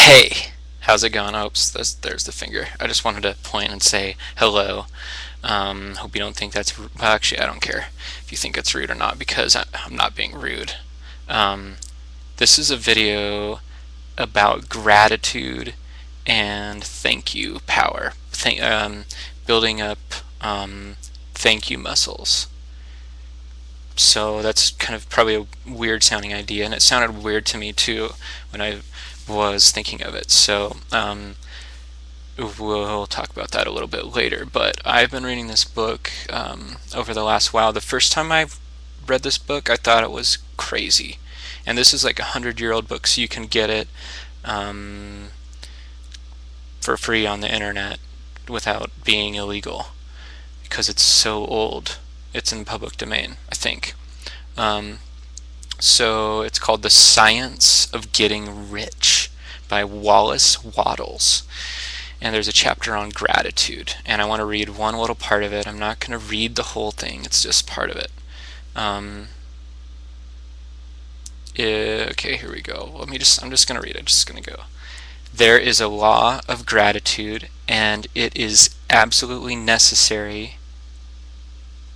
Hey, how's it going? Oops, there's the finger. I just wanted to point and say hello. Hope you don't think that's well, actually, I don't care if you think it's rude or not because I'm not being rude. Um, this is a video about gratitude and thank you power. Building up thank you muscles. So that's kind of probably a weird sounding idea, and it sounded weird to me too when I was thinking of it. We'll talk about that a little bit later. But I've been reading this book over the last while. The first time I read this book, I thought it was crazy. And this is like a 100-year-old book, so you can get it um, for free on the internet without being illegal because it's so old. It's in public domain, I think. Um, so it's called The Science of Getting Rich by Wallace Wattles. And there's a chapter on gratitude, and I want to read one little part of it. I'm not going to read the whole thing, it's just part of it. Um, okay, here we go. I'm just going to read it. Just going to go. There is a law of gratitude, and it is absolutely necessary.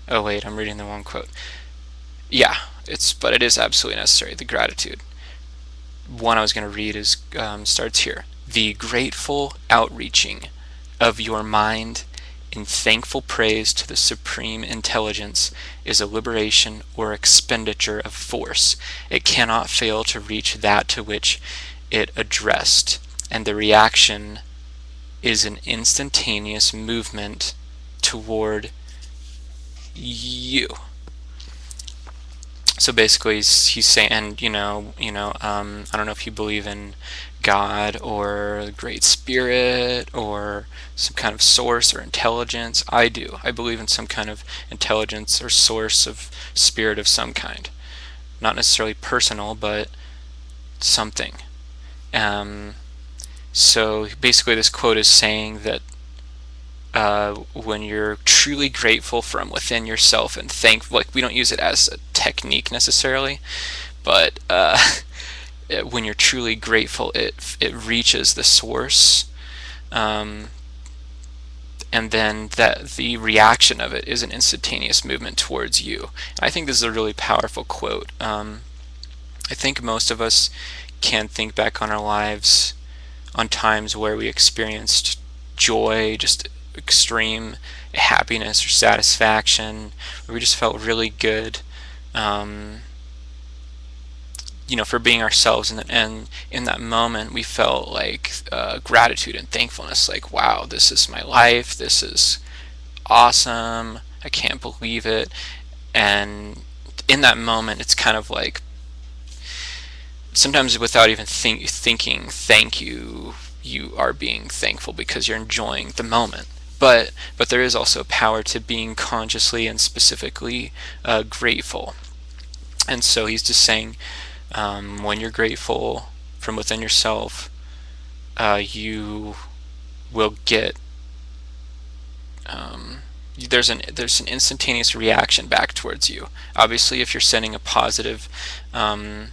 Oh wait, I'm reading the wrong quote. Yeah, but it is absolutely necessary. The gratitude one I was going to read is starts here. The grateful outreaching of your mind in thankful praise to the supreme intelligence is a liberation or expenditure of force. It cannot fail to reach that to which it addressed, and the reaction is an instantaneous movement toward you. So basically, he's saying, I don't know if you believe in God or the Great Spirit or some kind of source or intelligence. I do. I believe in some kind of intelligence or source of spirit of some kind. Not necessarily personal, but something. Um, so basically, this quote is saying that when you're truly grateful from within yourself and thankful, like we don't use it as a technique necessarily, but when you're truly grateful, it reaches the source, um, and then that the reaction of it is an instantaneous movement towards you. And I think this is a really powerful quote. I think most of us can think back on our lives on times where we experienced joy, just extreme happiness or satisfaction, where we just felt really good, um, for being ourselves. And in that moment, we felt like gratitude and thankfulness, like, wow, this is my life, this is awesome, I can't believe it. And in that moment, it's kind of like, sometimes without even thinking thank you, you are being thankful because you're enjoying the moment. But there is also power to being consciously and specifically grateful. And so he's just saying, when you're grateful from within yourself, you will get there's an instantaneous reaction back towards you. Obviously, if you're sending a positive, I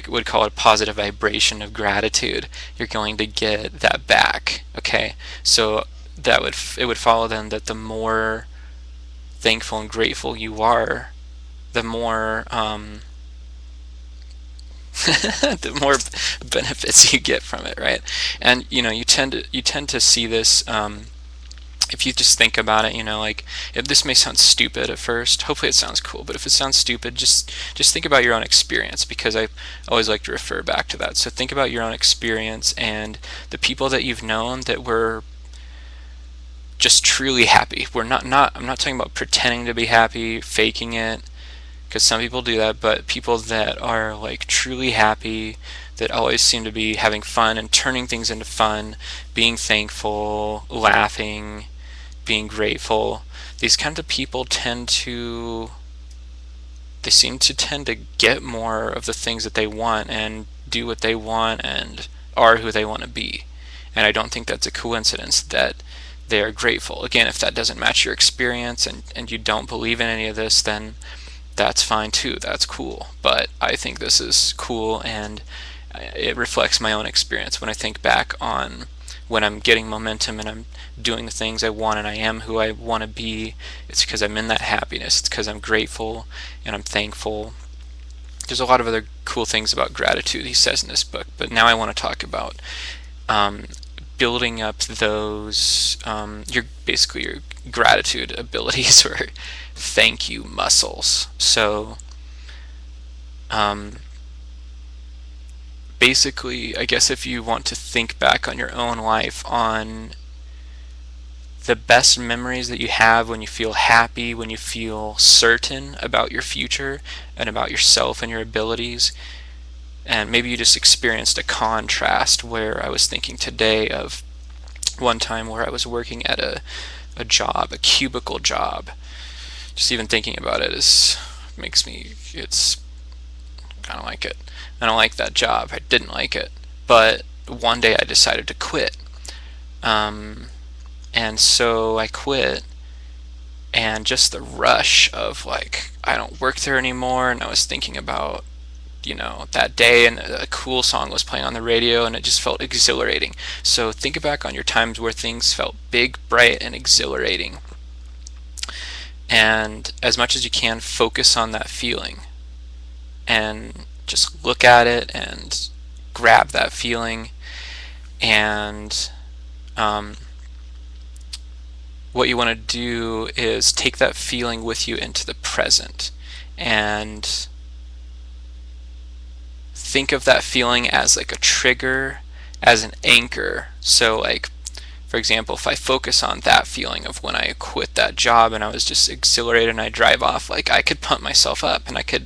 would call it a positive vibration of gratitude, you're going to get that back. Okay, so it would follow then that the more thankful and grateful you are, the more the more benefits you get from it, right? And you tend to see this. If you just think about it, like, if this may sound stupid at first, hopefully it sounds cool, but if it sounds stupid, just think about your own experience, because I always like to refer back to that. So think about your own experience and the people that you've known that were just truly happy. I'm not talking about pretending to be happy, faking it, because some people do that, but people that are like truly happy, that always seem to be having fun and turning things into fun, being thankful, laughing, being grateful. These kinds of people seem to tend to get more of the things that they want and do what they want and are who they want to be. And I don't think that's a coincidence that they are grateful. Again, if that doesn't match your experience and you don't believe in any of this, then that's fine too. That's cool. But I think this is cool, and it reflects my own experience. When I think back on when I'm getting momentum and I'm doing the things I want and I am who I want to be, it's because I'm in that happiness. It's because I'm grateful and I'm thankful. There's a lot of other cool things about gratitude he says in this book, but now I want to talk about um, building up those your basically your gratitude abilities or thank you muscles. So um, basically, I guess if you want to think back on your own life, on the best memories that you have when you feel happy, when you feel certain about your future and about yourself and your abilities, and maybe you just experienced a contrast. Where I was thinking today of one time where I was working at a job, a cubicle job. Just even thinking about it is makes me, it's, I don't like it. I don't like that job. I didn't like it. But one day I decided to quit. Um, and so I quit, and just the rush of like, I don't work there anymore, and I was thinking about, that day, and a cool song was playing on the radio, and it just felt exhilarating. So think back on your times where things felt big, bright, and exhilarating. And as much as you can, focus on that feeling and just look at it and grab that feeling. And um, what you want to do is take that feeling with you into the present and think of that feeling as like a trigger, as an anchor. So like, for example, if I focus on that feeling of when I quit that job and I was just exhilarated and I drive off, like I could pump myself up and I could,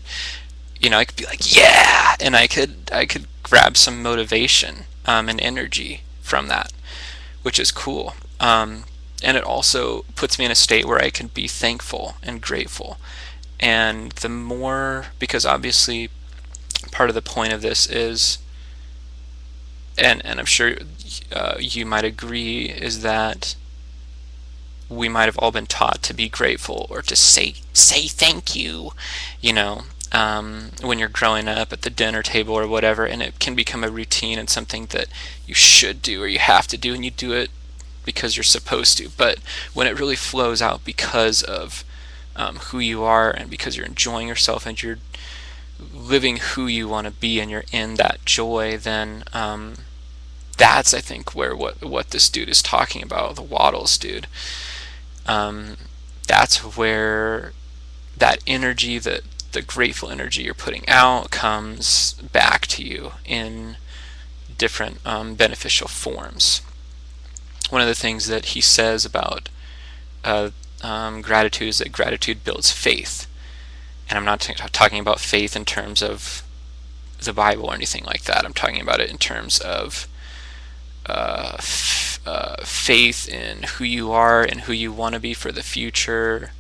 I could be like, yeah, and I could grab some motivation and energy from that, which is cool. And it also puts me in a state where I can be thankful and grateful. And the more, because obviously part of the point of this is, and I'm sure you might agree, is that we might have all been taught to be grateful or to say thank you, when you're growing up at the dinner table or whatever, and it can become a routine and something that you should do or you have to do, and you do it because you're supposed to. But when it really flows out because of who you are, and because you're enjoying yourself and you're living who you want to be and you're in that joy, then that's, I think, where what this dude is talking about, the Wattles dude. That's where that energy, the grateful energy you're putting out, comes back to you in different beneficial forms. One of the things that he says about gratitude is that gratitude builds faith. And I'm not talking about faith in terms of the Bible or anything like that. I'm talking about it in terms of faith in who you are and who you want to be for the future.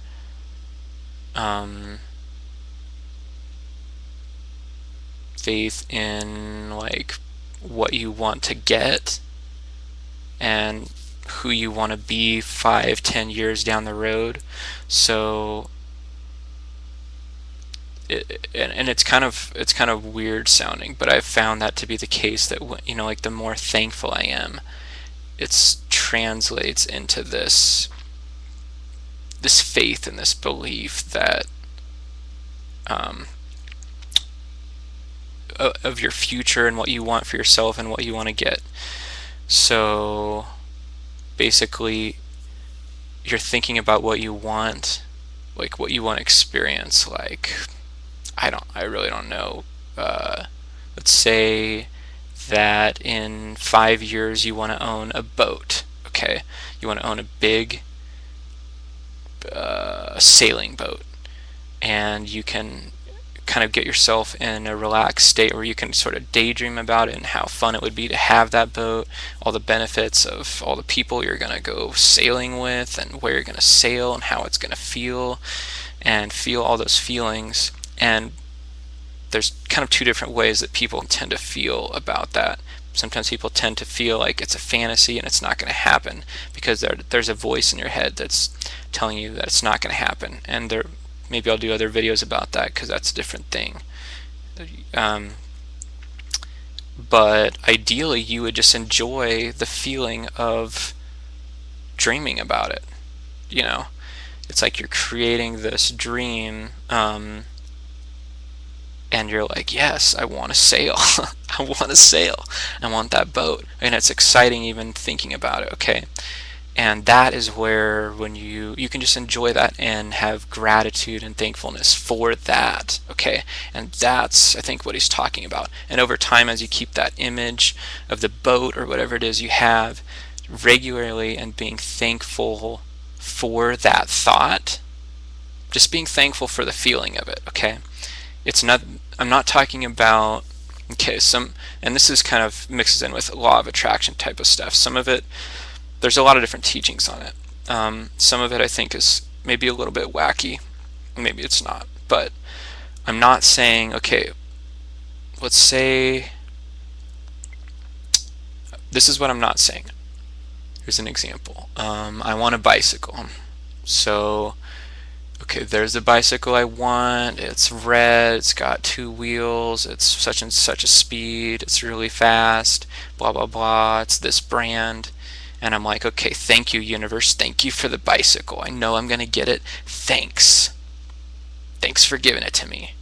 Faith in like what you want to get and who you want to be 5-10 years down the road. So and it's kind of weird sounding, but I've found that to be the case, that like the more thankful I am, it translates into this faith and this belief that of your future and what you want for yourself and what you want to get. So basically, you're thinking about what you want, like what you want to experience. Like, I really don't know. Let's say that in 5 years you want to own a boat. Okay, you want to own a big sailing boat, and you can kind of get yourself in a relaxed state where you can sort of daydream about it and how fun it would be to have that boat, all the benefits of all the people you're going to go sailing with and where you're going to sail and how it's going to feel, and feel all those feelings. And there's kind of two different ways that people tend to feel about that. Sometimes people tend to feel like it's a fantasy and it's not going to happen because there's a voice in your head that's telling you that it's not going to happen. And maybe I'll do other videos about that because that's a different thing. but ideally you would just enjoy the feeling of dreaming about it. You know, it's like you're creating this dream, and you're like, yes, I want to sail. I want to sail. I want that boat. And it's exciting even thinking about it, okay? And that is where when you can just enjoy that and have gratitude and thankfulness for that, okay? And that's, I think, what he's talking about. And over time, as you keep that image of the boat or whatever it is you have regularly and being thankful for that thought, just being thankful for the feeling of it, okay? It's not, I'm not talking about, okay, and this is kind of mixes in with law of attraction type of stuff. Some of it, there's a lot of different teachings on it. Some of it I think is maybe a little bit wacky, maybe it's not, but I'm not saying, okay, let's say, this is what I'm not saying. Here's an example. I want a bicycle. So, okay, there's the bicycle I want. It's red. It's got 2 wheels. It's such and such a speed. It's really fast. Blah, blah, blah. It's this brand. And I'm like, okay, thank you, universe. Thank you for the bicycle. I know I'm going to get it. Thanks. Thanks for giving it to me.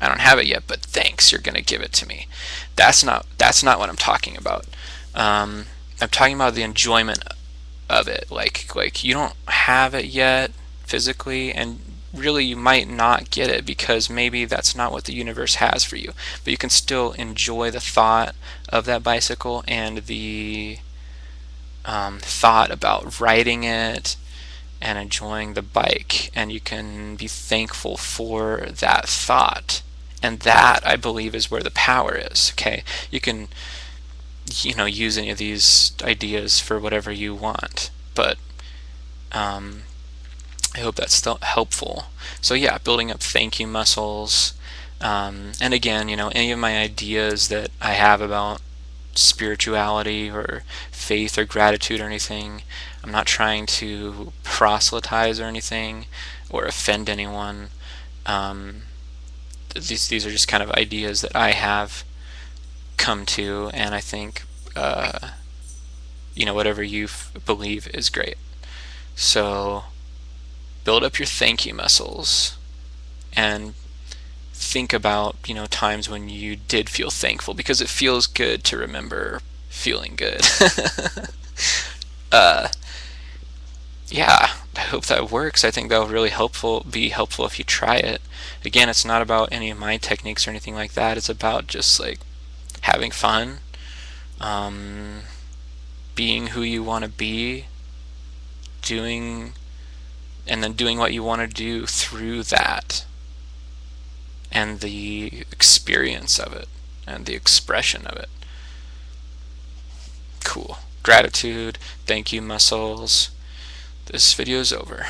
I don't have it yet, but thanks, you're going to give it to me. That's not what I'm talking about. I'm talking about the enjoyment of it. Like you don't have it yet physically, and really you might not get it because maybe that's not what the universe has for you. But you can still enjoy the thought of that bicycle and the thought about riding it and enjoying the bike, and you can be thankful for that thought. And that, I believe, is where the power is. Okay, you can, use any of these ideas for whatever you want, but I hope that's still helpful. So yeah, building up thank you muscles, and again, any of my ideas that I have about spirituality or faith or gratitude or anything, I'm not trying to proselytize or anything or offend anyone. These are just kind of ideas that I have come to, and I think whatever you believe is great. So build up your thank you muscles and think about times when you did feel thankful, because it feels good to remember feeling good. Yeah, I hope that works. I think that will really be helpful if you try it. Again, it's not about any of my techniques or anything like that. It's about just like having fun, being who you want to be, and then doing what you want to do through that, and the experience of it, and the expression of it. Cool. Gratitude, thank you muscles. This video is over.